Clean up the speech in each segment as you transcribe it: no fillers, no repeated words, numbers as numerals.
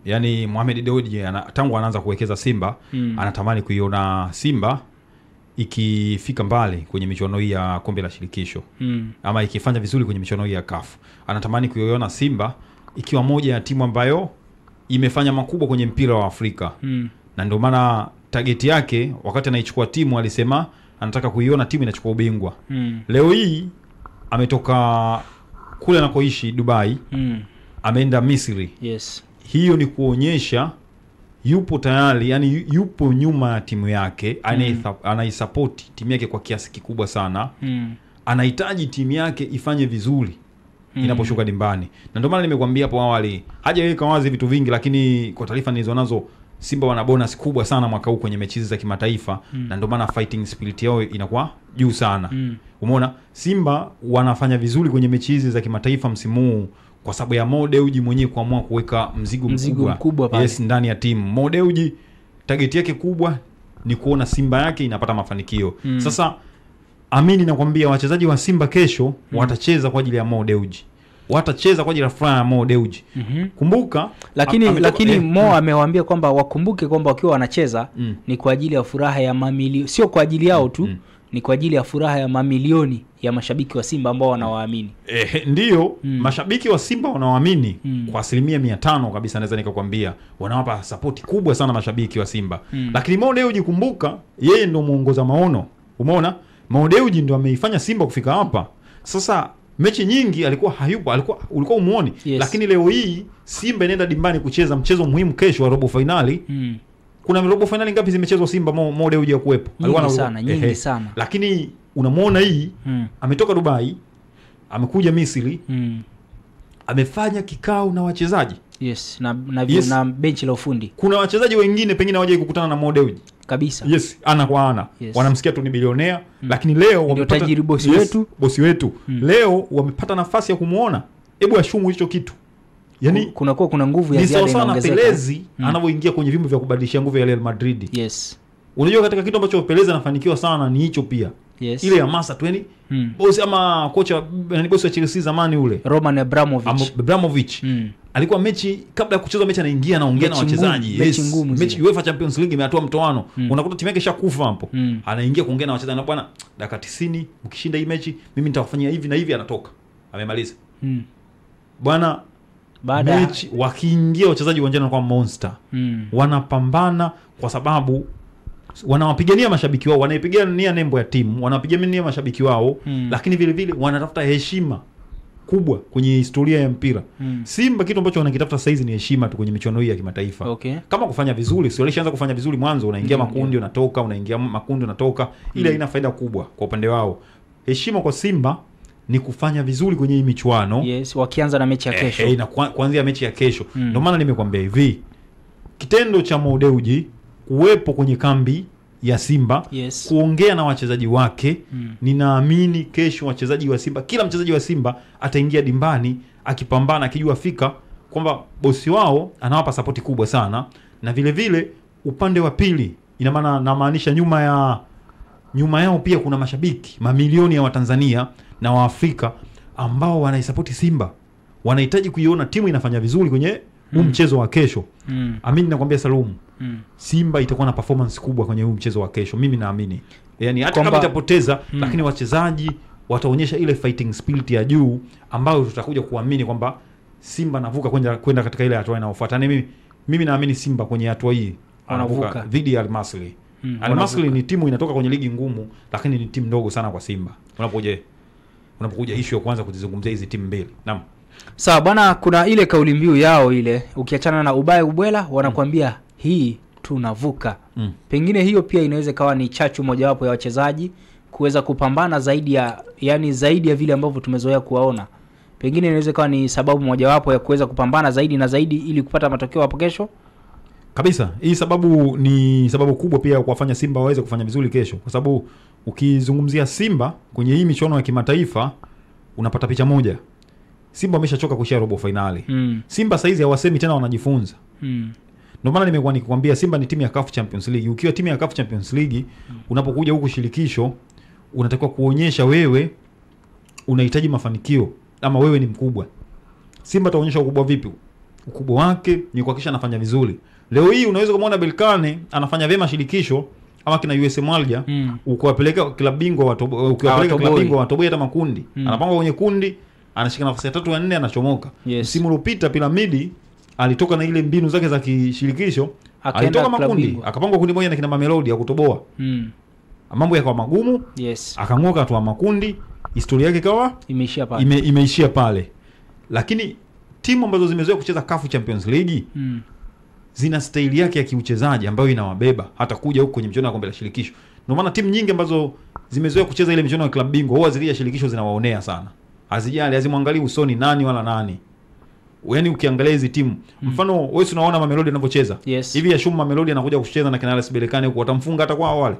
Yani Mohamed Dewji tangu anaanza kuwekeza Simba, anatamani kuiona Simba ikifika mbali kwenye michuano hii ya kombe la shirikisho. Ama ikifanya vizuri kwenye michuano hii ya CAF. Anatamani kuiona Simba ikiwa moja ya timu ambayo imefanya makubwa kwenye mpira wa Afrika. Na ndio maana target yake wakati anaichukua timu alisema anataka kuiona timu inachukua ubingwa. Leo hii ametoka kule anakoishi Dubai, ameenda Misri. Yes. Hiyo ni kuonyesha yupo tayari, yani yupo nyuma ya timu yake, anaisupport timu yake kwa kiasi kikubwa sana. Anahitaji timu yake ifanye vizuri inaposhuka dimbani. Na ndio maana nimekuambia hapo awali, hajaweka wazi vitu vingi, lakini kwa taarifa nilizonazo Simba wana bonus kubwa sana mwaka huu kwenye mechi za kimataifa. Na ndio maana fighting spirit yao inakuwa juu sana. Umeona Simba wanafanya vizuri kwenye mechi hizi za kimataifa msimu huu kwa sababu ya Mo Dewji mwenyewe kuamua kuweka mzigo mkubwa pale. Yes, ndani ya timu. Mo Dewji target yake kubwa ni kuona Simba yake inapata mafanikio. Sasa amini nakwambia wachezaji wa Simba kesho watacheza kwa ajili ya Mo Dewji. Watacheza kwa ajili ya furaha ya Mo Dewji. Kumbuka lakini Mo amewaambia kwamba wakumbuke kwamba wakiwa wanacheza ni kwa ajili ya furaha ya mamilioni, sio kwa ajili yao tu. Ni kwa ajili ya furaha ya mamilioni ya mashabiki wa Simba ambao wanawaamini. Ndio, mashabiki wa Simba wanawaamini kwa 500% kabisa, naweza nikakwambia. Wanawapa support kubwa sana mashabiki wa Simba. Lakini Mo Dewji kumbuka, yeye ndio muongoza maono. Umeona? Mo Dewji ndio ameifanya Simba kufika hapa. Sasa mechi nyingi alikuwa hayupo, ulikuwa umuone. Yes. Lakini leo hii Simba inaenda dimbani kucheza mchezo muhimu kesho wa robo finali. Kuna robo finali ngapi zimechezwa Simba Mo Dewji ya kuwepo? Nyingi sana. Lakini unamuona hii ametoka Dubai, amekuja Misri, amefanya kikao na wachezaji. Yes, na benchi la ufundi. Kuna wachezaji wengine pengine hawajawahi kukutana na Mo Dewji kabisa. Yes, ana kwa ana. Yes. Wanamsikia tu ni bilionea, lakini leo wamepata tajiri bosi wetu. Leo wamepata nafasi ya kumuona. Hebu ashumu hicho kitu. Yani kuna nguvu ya ziada inaongezeka. Pelezi anapoingia kwenye vyombo vya kubadilisha nguvu ya Real Madrid. Yes. Unajua katika kitu ambacho Pelezi anafanikiwa sana ni hicho pia. Yes. Ile hamasa tu yani. Bosi ama kocha ni bosi wa Chelsea zamani ule, Roman Abramovich. Alikuwa mechi kabla ya kucheza mechi anaingia anaongea na wachezaji. Mechi UEFA Champions League imetoa mtoano. Unakuta timu yake ishakufa hapo. Anaingia kuongea na wachezaji na bwana, dakika 90 mkishinda hii mechi mimi nitawafanyia hivi na hivi, anatoka. Amemaliza. Bwana, baada mechi wakiingia wachezaji uwanjani kwa monster. Wanapambana kwa sababu wanawapigania mashabiki wao, wanaipigania nembo ya timu, wanawapigania mashabiki wao, lakini vile vile wanatafuta heshima kubwa kwenye historia ya mpira. Simba kitu ambacho wanakitafuta sasa hizi ni heshima tu kwenye michuano hii ya kimataifa. Okay. Kama kufanya vizuri, sio alishaanza kufanya vizuri mwanzo, unaingia makundi unatoka, unaingia makundi unatoka, ile haina faida kubwa kwa upande wao. Heshima kwa Simba ni kufanya vizuri kwenye hii michuano. Yes, wakianza na mechi ya kesho. Na kuanzia mechi ya kesho. Ndio maana nimekwambia hivi, kitendo cha Mo Dewji kuwepo kwenye kambi ya Simba, yes, kuongea na wachezaji wake, ninaamini kesho wachezaji wa Simba, kila mchezaji wa Simba ataingia dimbani akipambana, akijua fika kwamba bosi wao anawapa support kubwa sana. Na vile vile upande wa pili, ina maana namaanisha nyuma yao pia kuna mashabiki mamilioni ya Watanzania na Waafrika ambao wanaisupport Simba, wanahitaji kuiona timu inafanya vizuri kwenye huu mchezo wa kesho. Amini nakwambia Salumu, Simba itakuwa na performance kubwa kwenye huu mchezo wa kesho. Mimi naamini. Yaani hata kama itapoteza, lakini wachezaji wataonyesha ile fighting spirit ya juu ambayo tutakuja kuamini kwamba Simba anavuka kwenda katika ile hatua inayofuata. Yaani mimi naamini Simba kwenye hatua hii anavuka dhidi ya Al Masry. Al Masry ni timu inatoka kwenye ligi ngumu, lakini ni timu ndogo sana kwa Simba. Unapokuja issue ya kwanza kuzizungumzia hizi timu mbili. Naam. Sawa bwana, kuna ile kauli mbiu yao ile, ukiachana na Ubaya Ubwela wanakuambia hii tunavuka. Pengine hiyo pia inaweza kawa ni chachu mojawapo ya wachezaji kuweza kupambana zaidi ya vile ambavyo tumezoea kuwaona. Pengine inaweza kawa ni sababu mojawapo ya kuweza kupambana zaidi na zaidi ili kupata matokeo hapo kesho. Kabisa. Hii sababu ni sababu kubwa pia kuwafanya Simba waweze kufanya vizuri kesho, kwa sababu ukizungumzia Simba kwenye hii michuano ya kimataifa unapata picha moja. Simba wameshachoka kushia robo finali. Simba saizi hawasemi tena, wanajifunza. Ndio maana nimekuwa nikikwambia Simba ni timu ya CAF Champions League. Ukiwa timu ya CAF Champions League, unapokuja huku shirikisho, unatakiwa kuonyesha wewe unahitaji mafanikio ama wewe ni mkubwa. Simba taonyesha ukubwa vipi? ukubwa wake ni kuhakikisha anafanya vizuri. Leo hii unaweza kumuona Berkane anafanya vyema shirikisho ama kina USM Alger, ukiwapeleka klabu bingwa ukiwapeleka klabu bingwa watoboi hata makundi. Anapangwa kwenye kundi, anashika nafasi ya 3 ya 4 anachomoka. Msimu uliopita Piramidi alitoka na ile mbinu zake za kishirikisho, alitoka makundi, akapangwa kundi moja na kina Mamelodi ya kutoboa. Mambo yakawa magumu. Akang'oka hatua makundi, historia yake ikawa imeishia pale. Lakini timu ambazo zimezoea kucheza CAF Champions League zina staili yake ya kiuchezaji ambayo inawabeba hata kuja huko kwenye mchezo wa kombe la shirikisho. Ndio maana timu nyingi ambazo zimezoea kucheza ile mchezo wa klabu bingwa huwa zile shirikisho zinawaonea sana. Hazijali, hazimwangalii usoni nani wala nani. Yaani ukiangalia hizi timu, mfano wewe unaona Mamelodi anavyocheza. Hivi ya Shuma Mamelodi anakuja kucheza na kina RS Berkane huko, watamfunga hata kwa wale.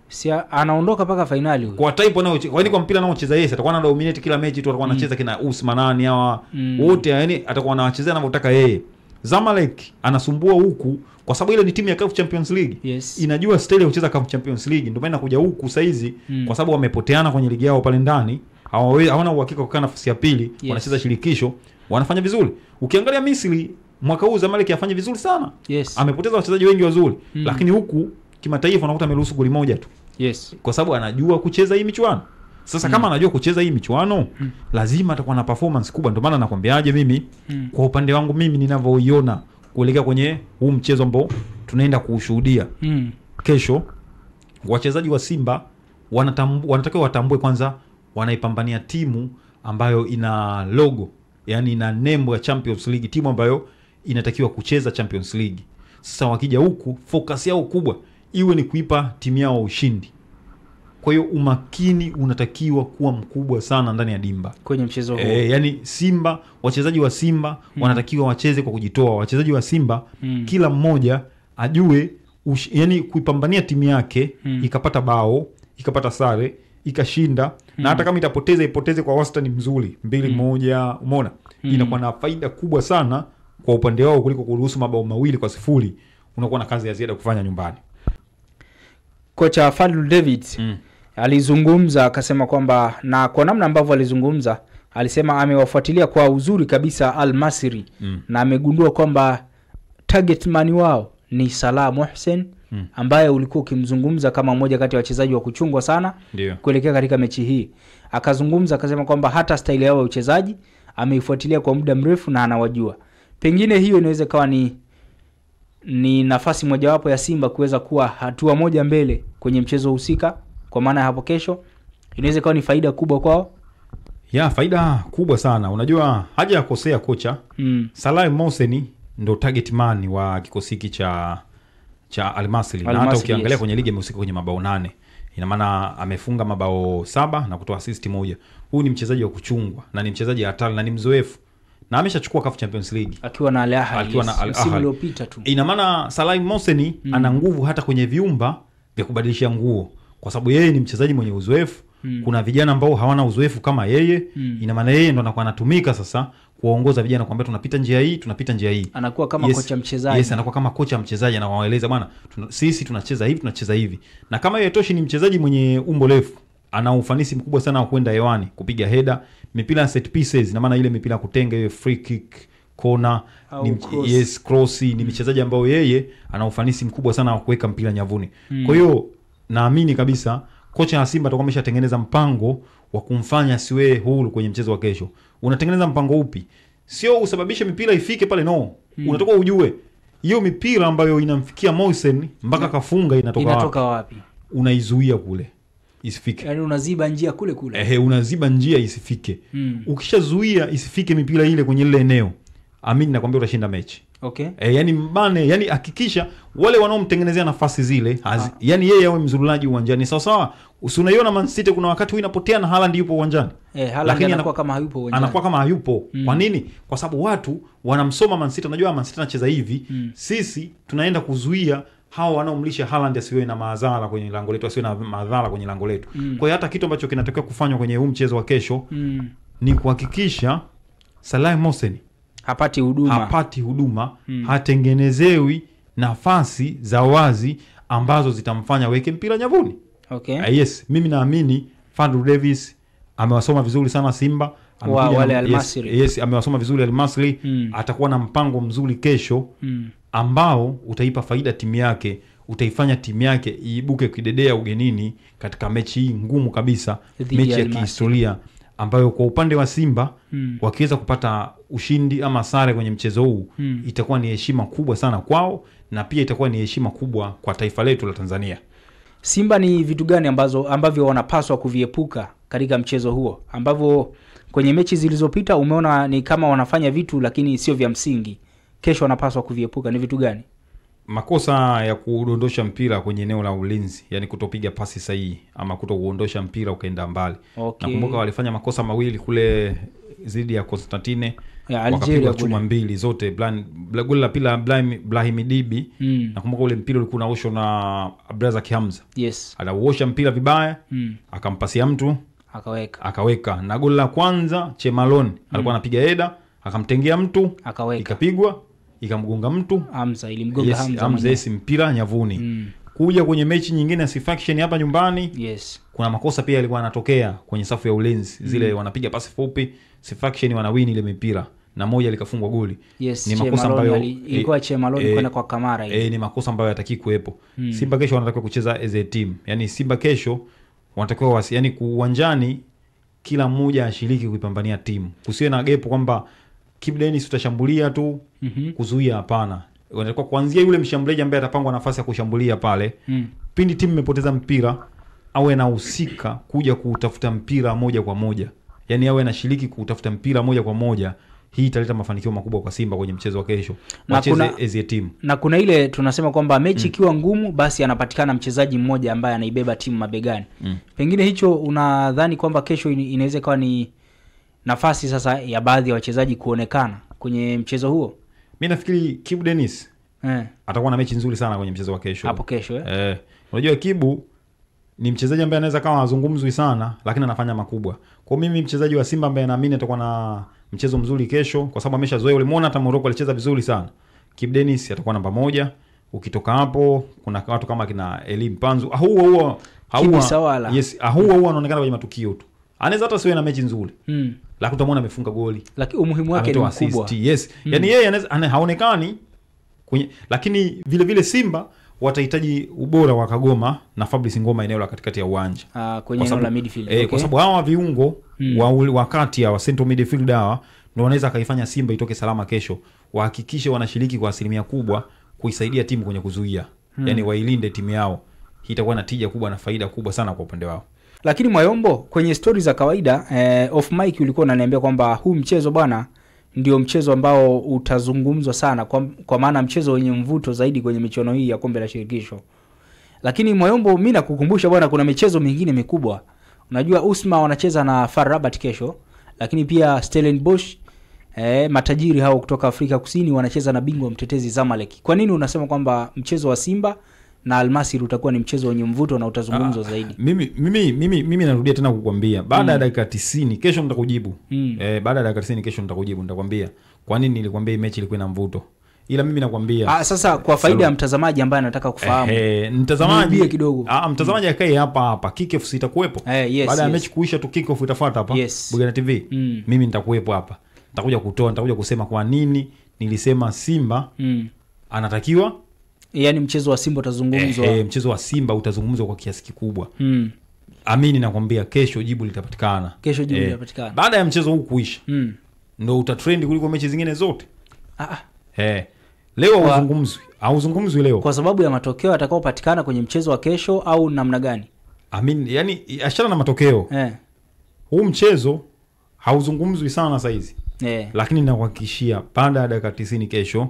Si anaondoka paka finali huyo. Kwa type anao, kwani kwa mpira anaocheza yeye atakuwa ana dominate kila mechi tu, atakuwa anacheza kina Usmanani hawa wote, yani atakuwa anawachezea anavyotaka yeye. Zamalek anasumbua huku kwa sababu ile ni timu ya CAF Champions League. Inajua style ya kucheza CAF Champions League, ndio maana kuja huku saizi kwa sababu wamepoteana kwenye ligi yao pale ndani. Hawana uhakika kukaa nafasi ya pili, wanacheza shirikisho, wanafanya vizuri. Ukiangalia Misri mwaka huu Zamalek yafanya vizuri sana. Amepoteza wachezaji wengi wazuri, lakini huku kimataifa unakuta ameruhusu goli moja tu. Kwa sababu anajua kucheza hii michuano. Sasa kama anajua kucheza hii michuano, lazima atakuwa na performance kubwa. Ndio maana nakwambiaje mimi kwa upande wangu mimi ninavyoiona kuelekea kwenye huu mchezo ambao tunaenda kuushuhudia kesho, wachezaji wa Simba wanatakiwa watambue kwanza wanaipambania timu ambayo ina logo, yani ina nembo ya Champions League, timu ambayo inatakiwa kucheza Champions League. Sasa wakija huku focus yao kubwa iwe ni kuipa timu yao ushindi. Kwa hiyo umakini unatakiwa kuwa mkubwa sana ndani ya dimba kwenye mchezo huu. Yani Simba, wachezaji wa Simba wanatakiwa wacheze kwa kujitoa. Wachezaji wa Simba kila mmoja ajue yani kuipambania timu yake, ikapata bao, ikapata sare, ikashinda, na hata kama ipoteze kwa wastani mzuri 2-1, umeona? Inakuwa na faida kubwa sana kwa upande wao kuliko kuruhusu mabao 2-0. Unakuwa na kazi ya ziada kufanya nyumbani. Kocha Fadlu David alizungumza akasema kwamba, na kwa namna ambavyo alizungumza, alisema amewafuatilia kwa uzuri kabisa Al Masry na amegundua kwamba target man wao ni Salah Mohsen ambaye ulikuwa ukimzungumza kama mmoja kati ya wachezaji wa kuchungwa sana kuelekea katika mechi hii. Akazungumza akasema kwamba hata style yao ya uchezaji ameifuatilia kwa muda mrefu na anawajua. Pengine hiyo inaweza kawa ni nafasi mojawapo ya Simba kuweza kuwa hatua moja mbele kwenye mchezo husika, kwa maana hapo kesho inaweza kuwa ni faida kubwa kwao. Faida kubwa sana. Unajua haja ya kosea kocha. Salah Mohsen ndo target man wa kikosi hiki cha Al Masry. Na hata ukiangalia kwenye ligi amehusika kwenye mabao 8. Ina maana amefunga mabao 7 na kutoa assist 1. Huyu ni mchezaji wa kuchungwa na ni mchezaji hatari na ni mzoefu. Na ameshachukua CAF Champions League akiwa na Al Ahly msimu uliopita tu. Ina maana Salah Mohsen ana nguvu hata kwenye viumba vya kubadilisha nguo, kwa sababu yeye ni mchezaji mwenye uzoefu. Kuna vijana ambao hawana uzoefu kama yeye. Ina maana yeye ndo anakuwa anatumika sasa kuwaongoza vijana kwamba tunapita njia hii. Anakuwa kama kocha mchezaji. Anakuwa kama kocha mchezaji, anawaeleza bwana, sisi tunacheza hivi. Na kama yeye toshi ni mchezaji mwenye umbo refu, ana ufanisi mkubwa sana wa kwenda hewani, kupiga header, mipira set pieces, na maana ile mipira kutenga, ile free kick, corner, cross, ni mchezaji ambao yeye ana ufanisi mkubwa sana wa kuweka mpira nyavuni. Kwa hiyo naamini kabisa kocha wa Simba atakuwa ameshatengeneza mpango wa kumfanya siwe huru kwenye mchezo wa kesho. Unatengeneza mpango upi? Sio usababishe mipira ifike pale, no. Unatoka ujue hiyo mipira ambayo inamfikia Mohsen mpaka kafunga inatoka wapi? Unaizuia kule isifike. Yaani unaziba njia kule. Unaziba njia isifike. Ukishazuia isifike mipira ile kwenye ile eneo, amini nakwambia utashinda mechi. Yani mbane, yani hakikisha wale wanaomtengenezea nafasi zile, yani yeye awe mzurulaji uwanjani. Sawa. Usiunaiona Man City kuna wakati inapotea na Haaland yupo uwanjani. Lakini anakuwa kama hayupo uwanjani. Anakuwa kama hayupo. Kwa nini? Kwa sababu watu wanamsoma Man City, unajua Man City anacheza hivi. Sisi tunaenda kuzuia hao wanaomlisha Haaland asiwe na madhara kwenye lango letu, asiwe na madhara kwenye lango letu. Kwa hiyo hata kitu ambacho kinatakiwa kufanywa kwenye huu mchezo wa kesho ni kuhakikisha Salah Mohsen hapati huduma, hatengenezewi nafasi za wazi ambazo zitamfanya weke mpira nyavuni. Mimi naamini Fadlu Davis amewasoma vizuri sana Simba, wale Al-Masry. Yes, amewasoma vizuri Al-Masry. Atakuwa na mpango mzuri kesho ambao utaipa faida timu yake, utaifanya timu yake iibuke kidedea ugenini katika mechi hii ngumu kabisa, mechi ya kihistoria ambayo kwa upande wa Simba wakiweza kupata ushindi ama sare kwenye mchezo huu itakuwa ni heshima kubwa sana kwao, na pia itakuwa ni heshima kubwa kwa taifa letu la Tanzania. Simba ni vitu gani ambavyo wanapaswa kuviepuka katika mchezo huo, ambavyo kwenye mechi zilizopita umeona ni kama wanafanya vitu lakini sio vya msingi? Kesho wanapaswa kuviepuka ni vitu gani? Makosa ya kudondosha mpira kwenye eneo la ulinzi, yani kutopiga pasi sahihi ama kutokuondosha mpira ukaenda mbali. Okay. Nakumbuka walifanya makosa mawili kule zidi ya Constantine ya Algeria, chuma mbili zote. Goli la pili Brahim Dibi, nakumbuka ule mpira ulikuwa unaoshwa na Abdrazak Hamza. Yes. Aliuosha mpira vibaya, akampasia mtu, akaweka. Na goli la kwanza Chemalon alikuwa anapiga heda, akamtengea mtu, akaweka. Ikapigwa, ikamgonga mtu, Hamza ilimgonga Hamza yes, mpira nyavuni. Kuja kwenye mechi nyingine ya Sifaction hapa nyumbani, yes, kuna makosa pia yalikuwa yanatokea kwenye safu ya ulinzi. Zile wanapiga pasi fupi, Sifaction wanawin ile mipira na moja likafungwa goli. Yes, ni makosa ambayo ilikuwa Chemalon kwenda kwa Kamara ile. Ni makosa ambayo yataki kuepo. Simba kesho wanatakiwa kucheza as a team. Yaani Simba kesho wanatakiwa yani uwanjani kila mmoja ashiriki kuipambania timu. Kusiwe na gap kwamba Kibu Denis utashambulia tu kuzuia, hapana. Wanatakiwa kuanzia yule mshambuliaji ambaye atapangwa nafasi ya kushambulia pale. Pindi timu imepoteza mpira awe anahusika kuja kutafuta mpira moja kwa moja. Yaani awe anashiriki kutafuta mpira moja kwa moja. Hii italeta mafanikio makubwa kwa Simba kwenye mchezo wa kesho. Wacheze as a team. Na kuna ile tunasema kwamba mechi ikiwa ngumu basi anapatikana mchezaji mmoja ambaye anaibeba timu mabegani. Pengine hicho unadhani kwamba kesho inaweza kuwa ni nafasi sasa ya baadhi ya wachezaji kuonekana kwenye mchezo huo? Mimi nafikiri Kibu Denis atakuwa na mechi nzuri sana kwenye mchezo wa kesho. Hapo kesho unajua Kibu ni mchezaji ambaye anaweza kama azungumzwi sana lakini anafanya makubwa. Kwa mimi mchezaji wa Simba ambaye naamini atakuwa na mchezo mzuri kesho kwa sababu ameshazoea. Ulimuona hata Morocco alicheza vizuri sana. Kibu Denis atakuwa namba moja. Ukitoka hapo kuna watu kama kina Elim Panzu. Yes, anaonekana kwenye matukio tu. Anaweza hata siwe na mechi nzuri. Lakini utamwona amefunga goli. Lakini umuhimu wake ni mkubwa. Yes. Yaani yeye haonekani kwenye, lakini vile vile Simba watahitaji ubora wa Kagoma na Fabrice Ngoma eneo la katikati ya uwanja. Kwenye eneo la midfield. Okay. Kwa sababu hawa viungo wakati wa central midfield hawa ndio wanaweza kaifanya Simba itoke salama kesho. Wahakikishe wanashiriki kwa asilimia kubwa kuisaidia timu kwenye kuzuia. Yaani wailinde timu yao. Hii itakuwa na tija kubwa na faida kubwa sana kwa upande wao. Lakini Mwayombo, kwenye story za kawaida off mic ulikuwa unaniambia kwamba huu mchezo bwana ndio mchezo ambao utazungumzwa sana kwa maana mchezo wenye mvuto zaidi kwenye michuano hii ya kombe la shirikisho. Lakini Mwayombo, mimi nakukumbusha bwana kuna michezo mingine mikubwa. Unajua Usma wanacheza na FAR Rabat kesho, lakini pia Stellenbosch matajiri hao kutoka Afrika Kusini wanacheza na bingwa mtetezi Zamalek. Kwa nini unasema kwamba mchezo wa Simba na Al-Masry utakuwa ni mchezo wenye mvuto na utazungumzwa zaidi? Mimi narudia tena kukwambia baada ya dakika 90 kesho nitakujibu. Baada ya dakika 90 kesho nitakujibu, nitakwambia kwa nini nilikwambia mechi ilikuwa na mvuto. Ila mimi nakwambia sasa kwa faida ya mtazamaji ambaye anataka kufahamu. Mtazamaji kidogo. Mtazamaji akae hapa Kickoff itakuwepo. Yes, baada ya mechi kuisha tu Kickoff itafuata hapa. Bugana TV. Mimi nitakuwepo hapa. Nitakuja kusema kwa nini nilisema Simba anatakiwa. Yaani mchezo wa Simba utazungumzwa. Mchezo wa Simba utazungumzwa kwa kiasi kikubwa. Amini nakwambia kesho jibu litapatikana. Kesho jibu litapatikana. Baada ya mchezo huu kuisha. Ndio utatrend kuliko mechi zingine zote. Leo hauzungumzwi leo. Kwa sababu ya matokeo atakayopatikana kwenye mchezo wa kesho au namna gani? Amini, yani ashana na matokeo. Huu mchezo hauzungumzwi sana saa hizi. Lakini nakuhakikishia baada ya dakika 90 kesho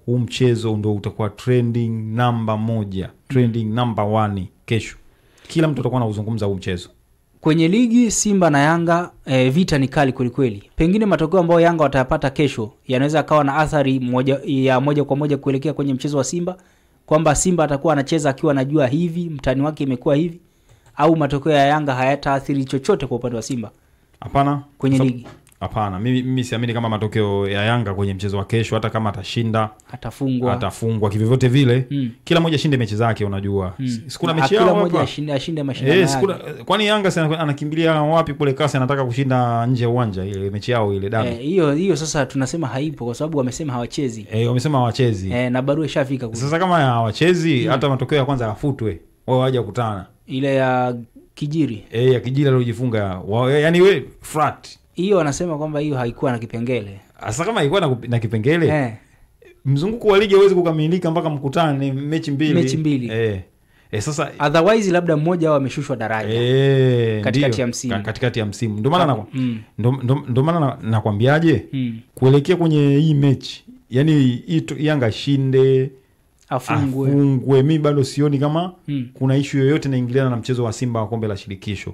huu mchezo ndio utakuwa trending number 1, trending number 1 kesho. Kila mtu atakuwa anazungumza huu mchezo. Kwenye ligi Simba na Yanga vita ni kali kweli kweli. Pengine matokeo ambayo Yanga watayapata kesho yanaweza akawa na athari moja kwa moja kuelekea kwenye mchezo wa Simba, kwamba Simba atakuwa anacheza akiwa anajua hivi mtani wake imekuwa hivi, au matokeo ya Yanga hayataathiri chochote kwa upande wa Simba. Hapana, kwenye ligi. Hapana, mimi siamini kama matokeo ya Yanga kwenye mchezo wa kesho, hata kama atashinda atafungwa kivyovyote vile. Kila mmoja ashinde mechi zake, unajua. Sikuna mechi yao hapa. Kila mmoja ashinde mashindano yake. Kwani Yanga anakimbilia wapi kule kasi, anataka kushinda nje ya uwanja ile mechi yao ile damu. Hiyo sasa tunasema haipo kwa sababu wamesema hawachezi. Wamesema hawachezi. Na barua ishafika kule. Sasa kama hawachezi, hata matokeo ya kwanza yafutwe. Wao waje kukutana. Ile ya Kijiri. Ya Kijiri aliyojifunga. Yaani we frat. Hiyo wanasema kwamba hiyo haikuwa na kipengele. Sasa kama haikuwa na kipengele, mzunguko wa ligi hauwezi kukamilika mpaka mkutane mechi mbili. Sasa otherwise labda mmoja wao ameshushwa daraja katikati ya msimu. Ndio maana nakwambiaje, kuelekea kwenye hii mechi, yani Yanga shinde afungwe, mimi bado sioni kama kuna issue yoyote inaingiliana na mchezo wa Simba wa kombe la shirikisho.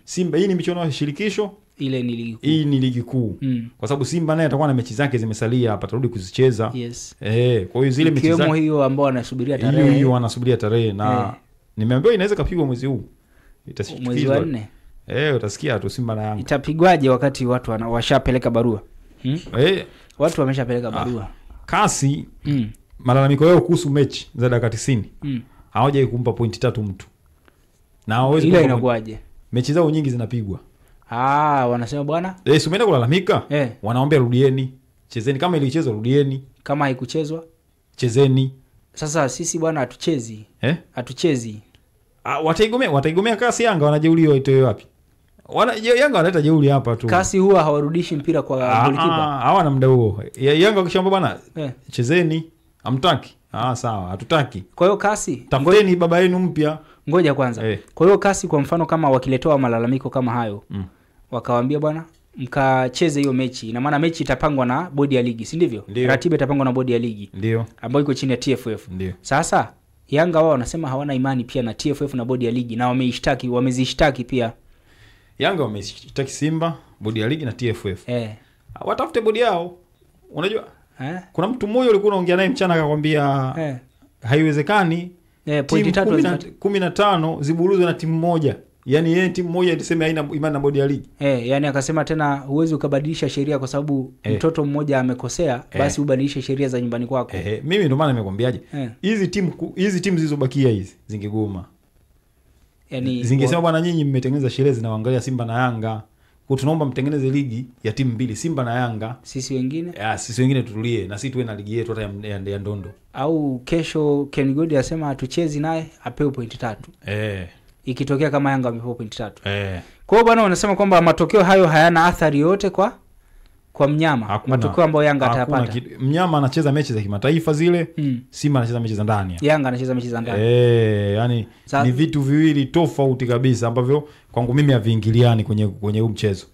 Simba hii ni michuano ya shirikisho, ile ni ligi kuu. Hii ni ligi kuu. Kwa sababu Simba naye atakuwa na mechi zake zimesalia hapa, atarudi kuzicheza. Kwa hiyo zile mechi zake hiyo ambao wanasubiria tarehe. Hiyo wanasubiria tarehe na nimeambiwa inaweza kapigwa mwezi huu. Mwezi wa 4. Utasikia tu Simba na Yanga. Itapigwaje wakati watu washapeleka barua? Watu wameshapeleka barua. Kasi malalamiko yao kuhusu mechi za dakika 90. Hawaje kumpa pointi 3 mtu. Na hawezi ile inakuaje? Mechi zao nyingi zinapigwa. Wanasema bwana, si umeenda kulalamika? Wanaomba rudieni. Chezeni kama ilichezwa, rudieni. Kama haikuchezwa, chezeni. Sasa sisi bwana hatuchezi. Hatuchezi. Wataigomea kasi Yanga, wanajeulio itoe wapi? Yanga wanaleta jeuri hapa tu. Kasi huwa hawarudishi mpira kwa goalkeeper. Hawana muda huo. Yanga wakishamba bwana, chezeni. Hamtaki. Sawa, hatutaki. Kwa hiyo kasi, tafuteni baba yenu mpya. Ngoja kwanza. Kwa hiyo kasi, kwa mfano kama wakiletoa malalamiko kama hayo, wakawaambia bwana mkacheze hiyo mechi. Ina maana mechi itapangwa na bodi ya ligi, si ndivyo? Ratiba itapangwa na bodi ya ligi. Ndio. Ambayo iko chini ya TFF. Ndio. Sasa Yanga wao wanasema hawana imani pia na TFF na bodi ya ligi, na wamezishtaki pia. Yanga wameshtaki Simba, bodi ya ligi na TFF. Watafute bodi yao. Unajua? Kuna mtu mmoja ulikuwa unaongea naye mchana akakwambia haiwezekani pointi 15 ziburuzwe na timu moja. Yaani yeye timu moja ilisema haina imani na bodi ya ligi. Yani akasema tena huwezi ukabadilisha sheria kwa sababu mtoto mmoja amekosea, basi ubadilishe sheria za nyumbani kwako. Mimi ndio maana nimekwambiaje. Hizi timu zilizobakia hizi zingegoma. Yaani zingesema bwana, nyinyi mmetengeneza sheria zinawaangalia Simba na Yanga. Kwa tunaomba mtengeneze ligi ya timu mbili, Simba na Yanga. Sisi wengine tutulie na sisi tuwe na ligi yetu hata ya ndondo. Au kesho Ken God asema hatuchezi naye apewe pointi 3. Ikitokea kama Yanga wamepewa pointi 3. Kwa hiyo bwana wanasema kwamba matokeo hayo hayana athari yote kwa mnyama. Matokeo ambayo Yanga atayapata. Mnyama anacheza mechi za kimataifa zile, Simba anacheza mechi za ndani. Yanga anacheza mechi za ndani. Yani ni vitu viwili tofauti kabisa ambavyo kwangu mimi haviingiliani kwenye huu mchezo.